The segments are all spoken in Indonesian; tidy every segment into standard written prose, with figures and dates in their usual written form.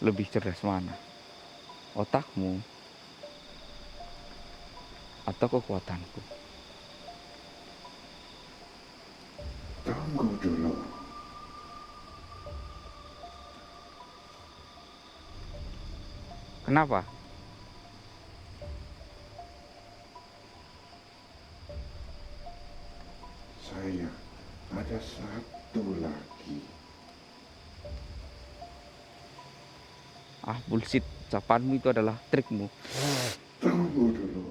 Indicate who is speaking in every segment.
Speaker 1: Lebih cerdas mana? Otakmu atau kekuatanku?
Speaker 2: Tunggu dulu.
Speaker 1: Kenapa?
Speaker 2: Saya ada satu lagi.
Speaker 1: Ah, bullshit. Ucapanmu itu adalah trikmu.
Speaker 2: Tunggu dulu.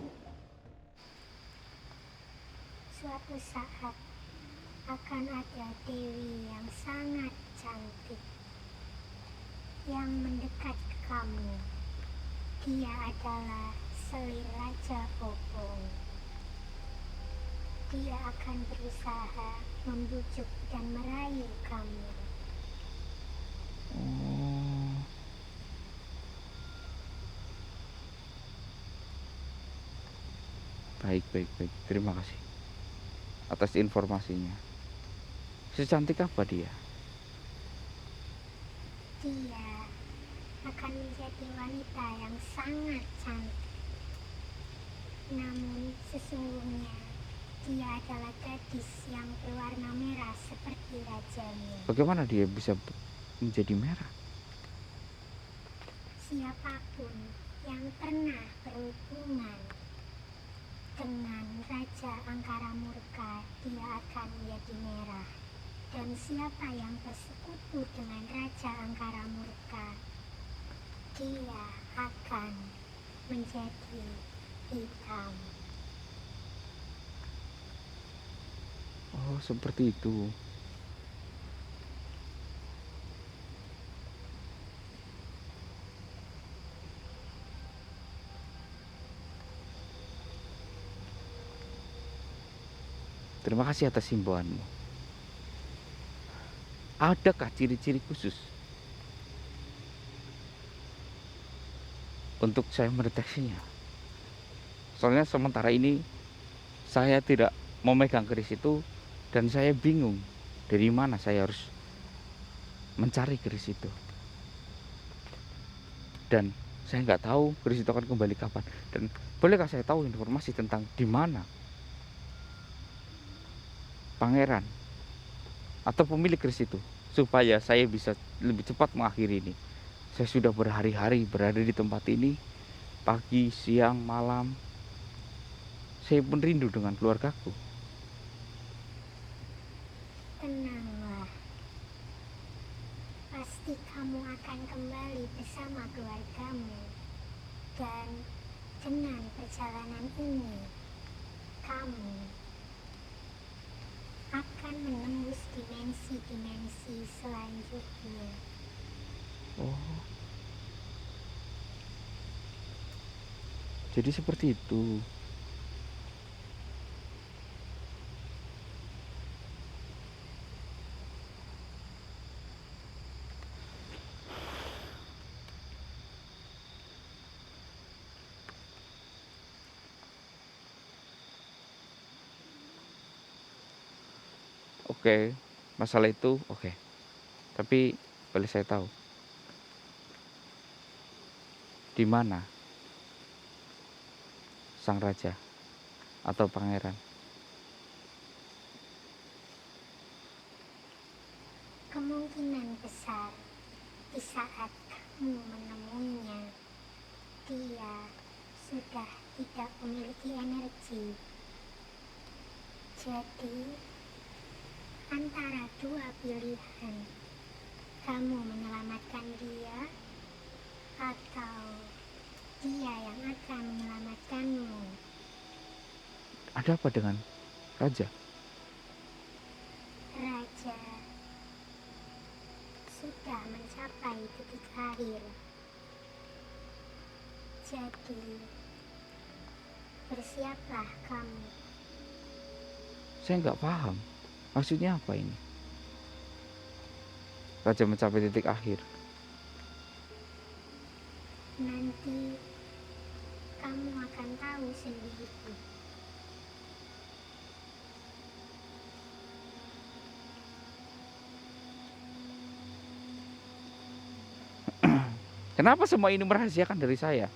Speaker 3: Suatu saat akan ada dewi yang sangat cantik yang mendekat ke kamu. Dia adalah Selir Raja Bobong. Dia akan berusaha membujuk dan merayu kamu.
Speaker 1: Oh, baik. Terima kasih atas informasinya. Secantik apa dia?
Speaker 3: Dia akan menjadi wanita yang sangat cantik. Namun sesungguhnya dia adalah gadis yang berwarna merah seperti rajanya.
Speaker 1: Bagaimana dia bisa menjadi merah?
Speaker 3: Siapapun yang pernah berhubungan dengan Raja Angkara Murka, dia akan menjadi merah. Dan siapa yang bersekutu dengan Raja Angkara Murka, dia akan menjadi hitam.
Speaker 1: Oh, seperti itu. Terima kasih atas himbauanmu. Adakah ciri-ciri khusus untuk saya mendeteksinya? Soalnya sementara ini saya tidak memegang keris itu dan saya bingung dari mana saya harus mencari keris itu. Dan saya nggak tahu keris itu akan kembali kapan. Dan bolehkah saya tahu informasi tentang di mana pangeran atau pemilik keris itu, supaya saya bisa lebih cepat mengakhiri ini. Saya sudah berhari-hari berada di tempat ini, pagi, siang, malam. Saya pun rindu dengan keluargaku.
Speaker 3: Tenanglah, pasti kamu akan kembali bersama keluargamu. Dan dengan perjalanan ini, kamu akan menembus dimensi-dimensi selanjutnya.
Speaker 1: Oh, jadi seperti itu. Oke, masalah itu oke. Tapi boleh saya tahu di mana sang raja atau pangeran?
Speaker 3: Kemungkinan besar di saat kamu menemuinya, dia sudah tidak memiliki energi. Jadi, antara dua pilihan, kamu menyelamatkan dia atau dia yang akan menyelamatkanmu.
Speaker 1: Ada apa dengan raja?
Speaker 3: Raja sudah mencapai titik akhir. Jadi, bersiaplah kamu.
Speaker 1: Saya nggak paham. Maksudnya apa ini? Raja mencapai titik akhir.
Speaker 3: Nanti kamu akan tahu sendiri.
Speaker 1: Kenapa semua ini merahasiakan dari saya?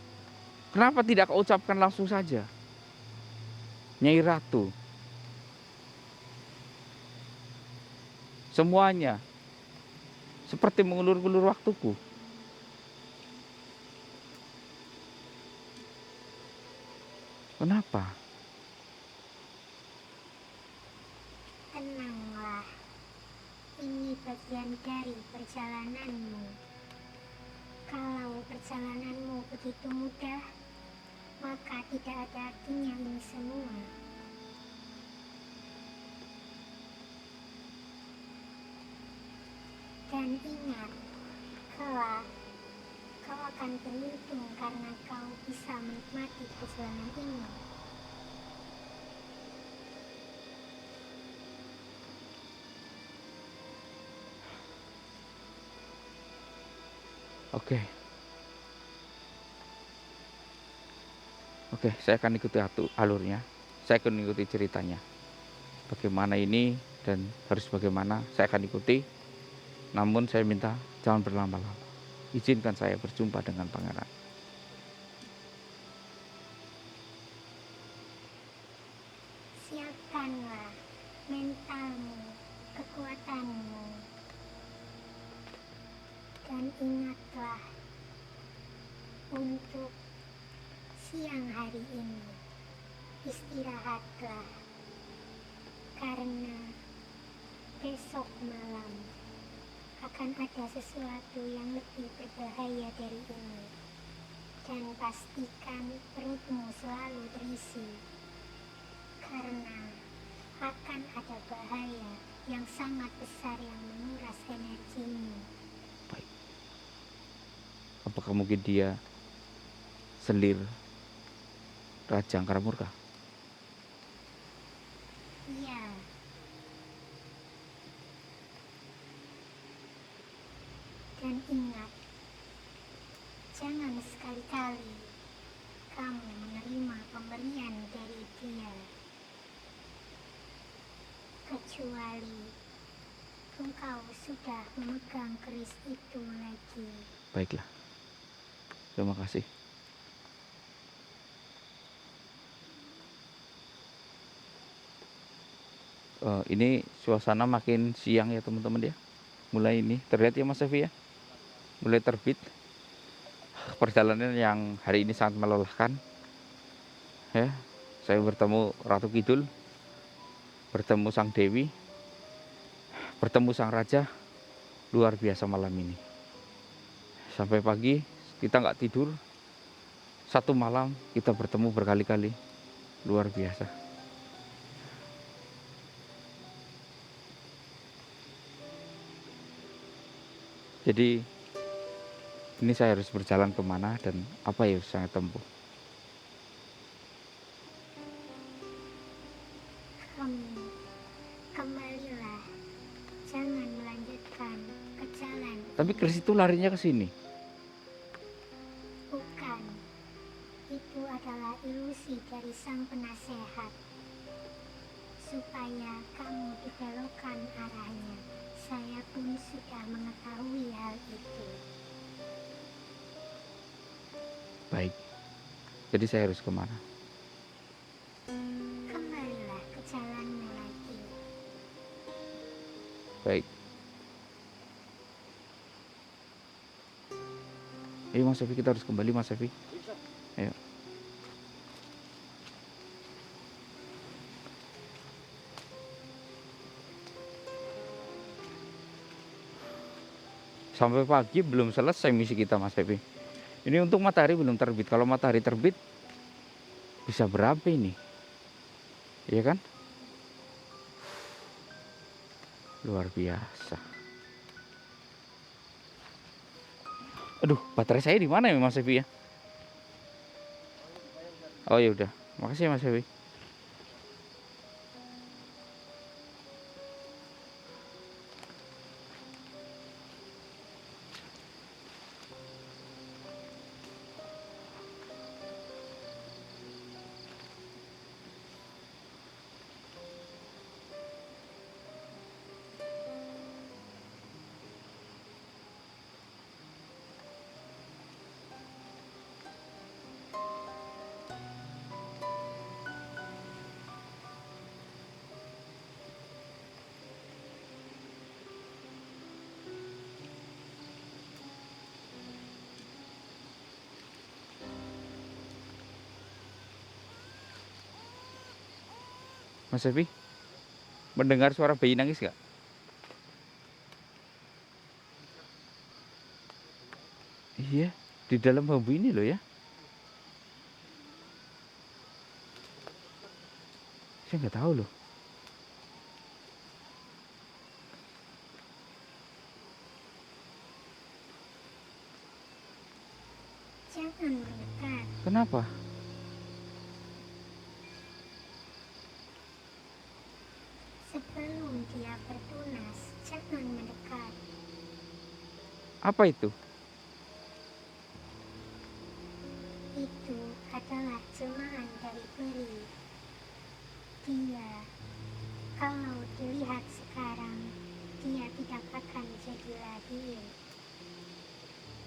Speaker 1: Kenapa tidak kau ucapkan langsung saja? Nyai Ratu, semuanya seperti mengulur-ulur waktuku. Kenapa?
Speaker 3: Tenanglah, ini bagian dari perjalananmu. Kalau perjalananmu begitu mudah, maka tidak ada artinya ini semua. Dan ingat, kelak kau akan beruntung karena kau bisa menikmati perjalanan ini.
Speaker 1: Oke. Oke, saya akan ikuti alurnya. Saya akan ikuti ceritanya. Bagaimana ini dan harus bagaimana, saya akan ikuti. Namun saya minta jangan berlama-lama. Izinkan saya berjumpa dengan pangeran.
Speaker 3: Siapkanlah mentalmu, kekuatanmu, dan ingatlah untuk siang hari ini istirahatlah, karena besok malam akan ada sesuatu yang lebih berbahaya dari ini. Dan pastikan perutmu selalu terisi, karena akan ada bahaya yang sangat besar yang menguras energimu.
Speaker 1: Baik. Apakah mungkin dia selir Raja Angkara Murka?
Speaker 3: Iya. Dan ingat, jangan sekali-kali kamu menerima pemberian dari dia, kecuali engkau sudah memegang keris itu lagi.
Speaker 1: Baiklah. Terima kasih. Ini suasana makin siang ya teman-teman ya. Mulai ini terlihat ya Mas Evi ya. Mulai terbit. Perjalanan yang hari ini sangat melelahkan. Ya, saya bertemu Ratu Kidul, bertemu Sang Dewi, bertemu Sang Raja. Luar biasa malam ini. Sampai pagi kita nggak tidur. Satu malam kita bertemu berkali-kali. Luar biasa. Jadi ini saya harus berjalan kemana dan apa yang harus saya tempuh.
Speaker 3: Kembalilah, jangan melanjutkan ke jalan
Speaker 1: Tapi
Speaker 3: ini.
Speaker 1: keris itu larinya ke sini.
Speaker 3: Bukan, itu adalah ilusi dari sang penasehat, supaya kamu dibelokkan arahnya. Saya pun sudah mengetahui hal itu.
Speaker 1: Baik. Jadi saya harus kemana?
Speaker 3: Kembalilah ke jalanmu lagi.
Speaker 1: Baik. Ayo Mas Evi, kita harus kembali Mas Evi. Ayo. Sampai pagi belum selesai misi kita Mas Evi. Ini untuk matahari belum terbit. Kalau matahari terbit bisa berapa ini? Iya kan? Luar biasa. Aduh, baterai saya di mana ya Mas Evi ya? Oh ya udah. Makasih ya Mas Evi. Mas Evi, mendengar suara bayi nangis gak? Iya, di dalam bambu ini loh ya. Saya nggak tahu loh.
Speaker 3: Jangan mendekat.
Speaker 1: Kenapa?
Speaker 3: Sebelum dia bertunas, jangan mendekat.
Speaker 1: Apa itu?
Speaker 3: Itu adalah jelmaan dari peri. Dia, kalau dilihat sekarang, dia tidak akan jadi lahir.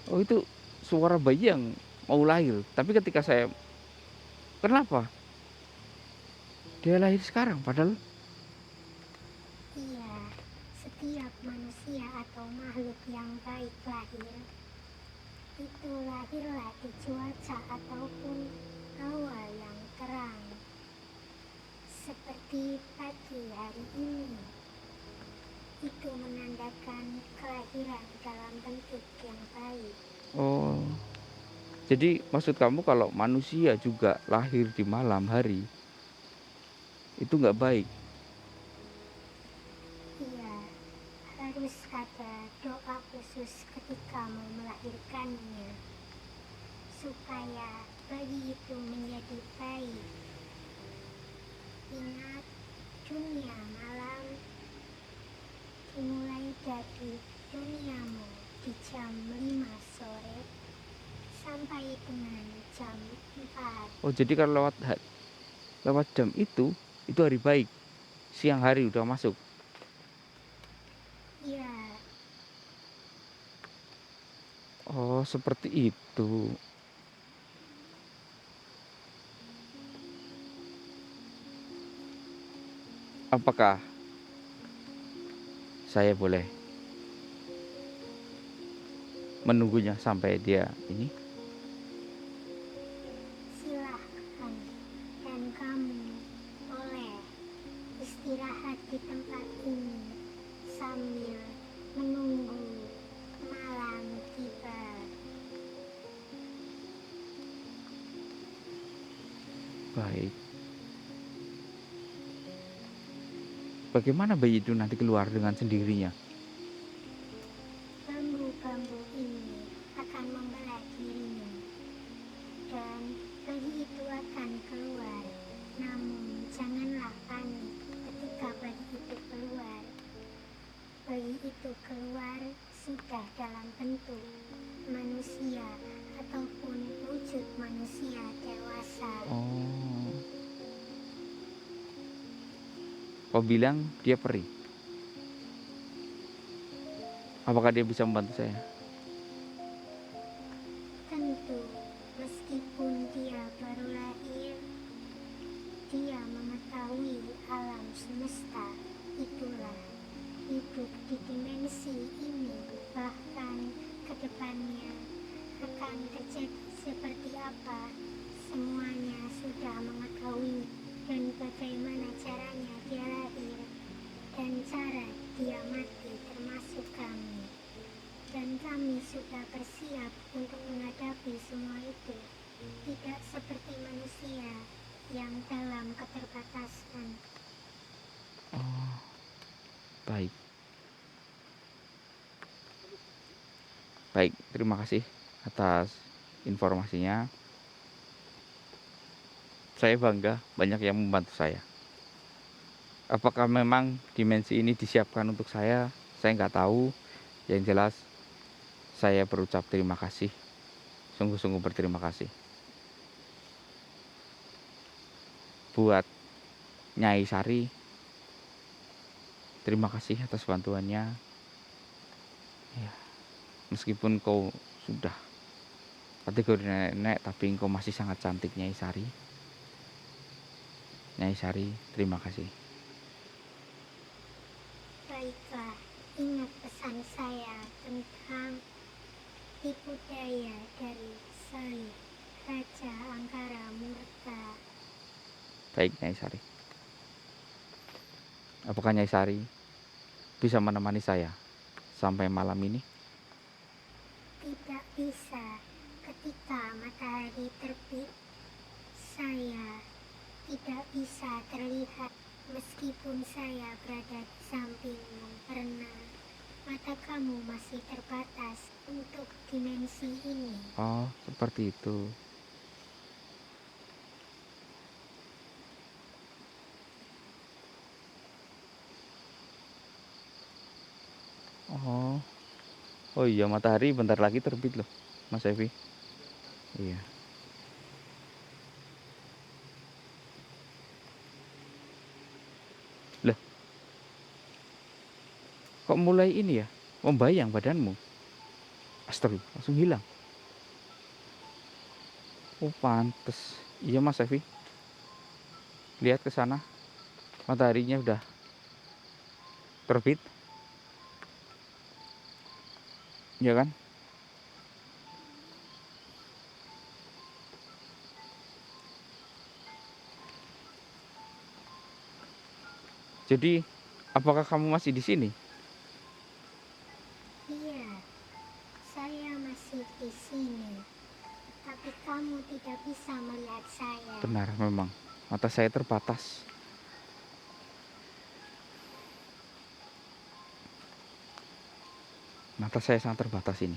Speaker 1: Oh, itu suara bayi yang mau lahir. Tapi ketika saya, kenapa? Dia lahir sekarang, padahal
Speaker 3: Iya, setiap manusia atau makhluk yang baik lahir, itu lahirlah di cuaca ataupun hawa yang terang. Seperti pagi hari ini, itu menandakan kelahiran dalam bentuk yang baik.
Speaker 1: oh. Jadi maksud kamu kalau manusia juga lahir di malam hari, itu nggak baik.
Speaker 3: Iya, harus ada doa khusus ketika mau melahirkannya, supaya bayi itu menjadi baik. Ingat, dunia malam dimulai dari duniamu di jam 5 sore sampai dengan jam 4.
Speaker 1: Oh, jadi kalau lewat jam itu hari baik. Siang hari udah masuk.
Speaker 3: Ya,
Speaker 1: Oh, seperti itu. Apakah saya boleh menunggunya sampai dia ini?
Speaker 3: silahkan. Dan kamu boleh istirahat di tempat ini sambil menunggu malam tiba.
Speaker 1: Baik. Bagaimana bayi itu nanti keluar dengan sendirinya?
Speaker 3: Bambu-bambu ini akan membelah dirinya, dan bayi itu akan keluar. Namun janganlah panik ketika bayi itu keluar. Bayi itu keluar sudah dalam bentuk manusia ataupun wujud manusia dewasa.
Speaker 1: Oh, kau bilang dia peri. Apakah dia bisa membantu saya?
Speaker 3: Tentu, meskipun dia baru lahir, dia mengetahui alam semesta. Itulah hidup di dimensi ini, bahkan kedepannya akan terjadi seperti apa, semuanya sudah mengetahui. Dan bagaimana caranya dia lahir dan cara dia mati, termasuk kami. Dan kami sudah bersiap untuk menghadapi semua itu, tidak seperti manusia yang dalam keterbatasan.
Speaker 1: Oh, baik. Baik, terima kasih atas informasinya. Saya bangga banyak yang membantu saya. Apakah memang dimensi ini disiapkan untuk saya nggak tahu. Yang jelas saya berucap terima kasih. Sungguh-sungguh berterima kasih. Buat Nyai Sari, terima kasih atas bantuannya. Ya, meskipun kau sudah kategori nenek, tapi engkau masih sangat cantik, Nyai Sari. Nyai Sari, terima kasih.
Speaker 3: Baiklah, ingat pesan saya tentang tipu daya dari Salih, Raja Angkara Murka.
Speaker 1: Baik, Nyai Sari. Apakah Nyai Sari bisa menemani saya sampai malam ini?
Speaker 3: Tidak bisa. Ketika matahari terbit, saya tidak bisa terlihat meskipun saya berada di sampingmu karena mata kamu masih terbatas untuk dimensi ini.
Speaker 1: Oh, seperti itu. Oh, oh iya, matahari bentar lagi terbit loh, Mas Evi. Iya. Lah, kok mulai ini ya? Membayang badanmu. Astagfirullah, langsung hilang. Oh, pantes. Iya, Mas Evi. Lihat ke sana. Mataharinya udah terbit. Iya kan? Jadi, apakah kamu masih di sini?
Speaker 3: Iya, saya masih di sini. Tapi kamu tidak bisa melihat saya.
Speaker 1: Benar, memang. Mata saya terbatas. Mata saya sangat terbatas ini.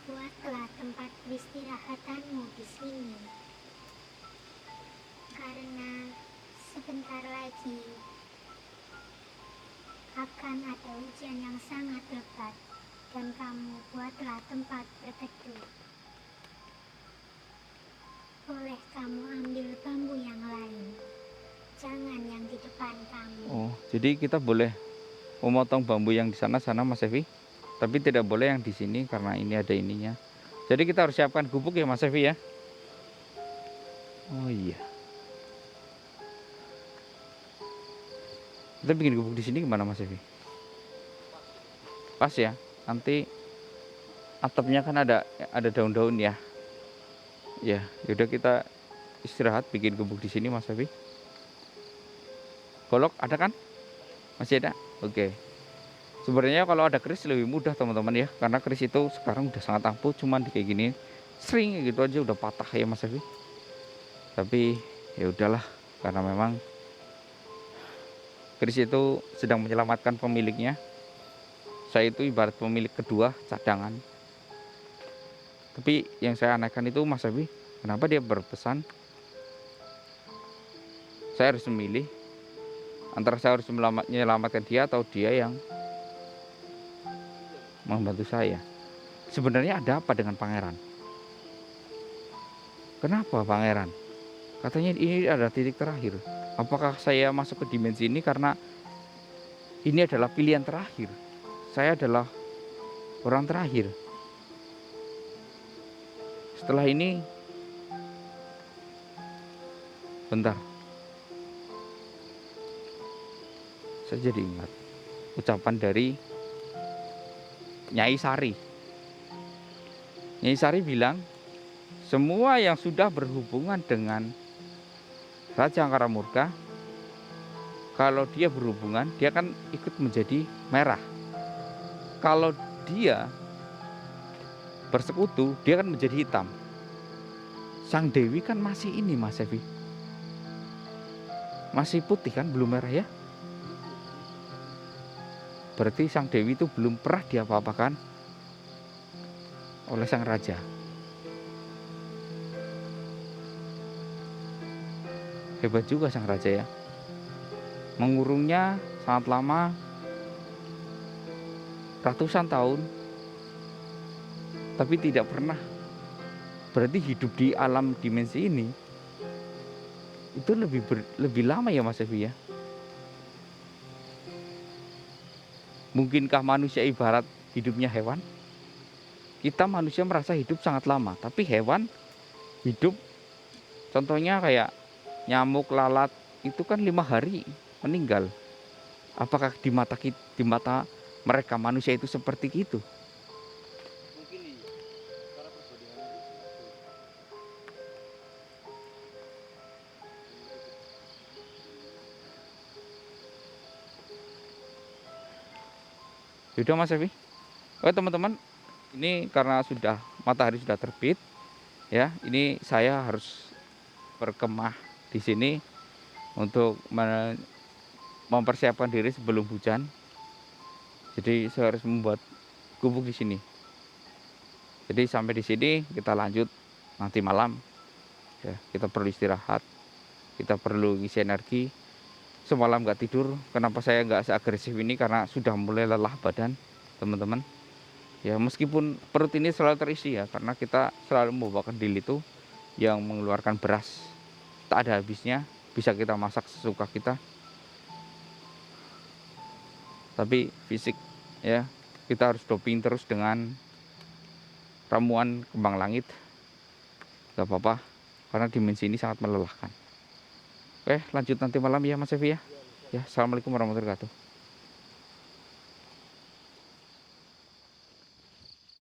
Speaker 3: Buatlah tempat peristirahatanmu di sini. Karena sebentar lagi akan ada hujan yang sangat lebat dan kamu buatlah tempat berteduh. Boleh kamu ambil bambu yang lain, jangan yang di depan kamu.
Speaker 1: Oh, jadi kita boleh memotong bambu yang di sana Mas Evi, tapi tidak boleh yang di sini karena ini ada ininya. Jadi kita harus siapkan gubuk ya Mas Evi ya. Oh iya. Kita bikin gubuk di sini gimana Mas Evi? Pas ya. Nanti atapnya kan ada daun-daun ya. Ya, yaudah kita istirahat bikin gubuk di sini Mas Evi. Golok ada kan? Masih ada? Oke. Sebenarnya kalau ada keris lebih mudah teman-teman ya, karena keris itu sekarang udah sangat ampuh, cuman kayak gini sering gitu aja udah patah ya Mas Evi. Tapi ya udahlah, karena memang keris itu sedang menyelamatkan pemiliknya. Saya itu ibarat pemilik kedua cadangan. Tapi yang saya anehkan itu Mas Evi, kenapa dia berpesan saya harus memilih antara saya harus menyelamatkan dia atau dia yang membantu saya. Sebenarnya ada apa dengan pangeran? Kenapa pangeran? Katanya ini ada titik terakhir. Apakah saya masuk ke dimensi ini karena ini adalah pilihan terakhir? Saya adalah orang terakhir. Setelah ini, bentar. Saya jadi ingat ucapan dari Nyai Sari. Nyai Sari bilang, semua yang sudah berhubungan dengan Raja Angkara Murka, kalau dia berhubungan, dia kan ikut menjadi merah. Kalau dia bersekutu, dia kan menjadi hitam. Sang Dewi kan masih ini Mas Evi, masih putih kan, belum merah ya. Berarti Sang Dewi itu belum pernah diapa-apakan oleh Sang Raja. Hebat juga Sang Raja ya, mengurungnya sangat lama, ratusan tahun, tapi tidak pernah. Berarti hidup di alam dimensi ini itu lebih lama ya Mas Evi ya. Mungkinkah manusia ibarat hidupnya hewan? Kita manusia merasa hidup sangat lama, tapi hewan hidup, contohnya kayak nyamuk, lalat, itu kan 5 hari meninggal. Apakah di mata mereka manusia itu seperti itu? Sudah Mas Evi. Oke teman-teman, ini karena sudah matahari sudah terbit ya, ini saya harus berkemah di sini untuk mempersiapkan diri sebelum hujan. Jadi saya harus membuat gubuk di sini. Jadi sampai di sini kita lanjut nanti malam. Ya, kita perlu istirahat, kita perlu isi energi. Semalam nggak tidur. Kenapa saya nggak seagresif ini? Karena sudah mulai lelah badan, teman-teman. Ya meskipun perut ini selalu terisi ya, karena kita selalu membawa kendil itu yang mengeluarkan beras tak ada habisnya, bisa kita masak sesuka kita. Tapi fisik ya, kita harus doping terus dengan ramuan kembang langit. Gak apa-apa, karena dimensi ini sangat melelahkan. Oke, lanjut nanti malam ya Mas Evi ya. Ya, assalamualaikum warahmatullahi wabarakatuh.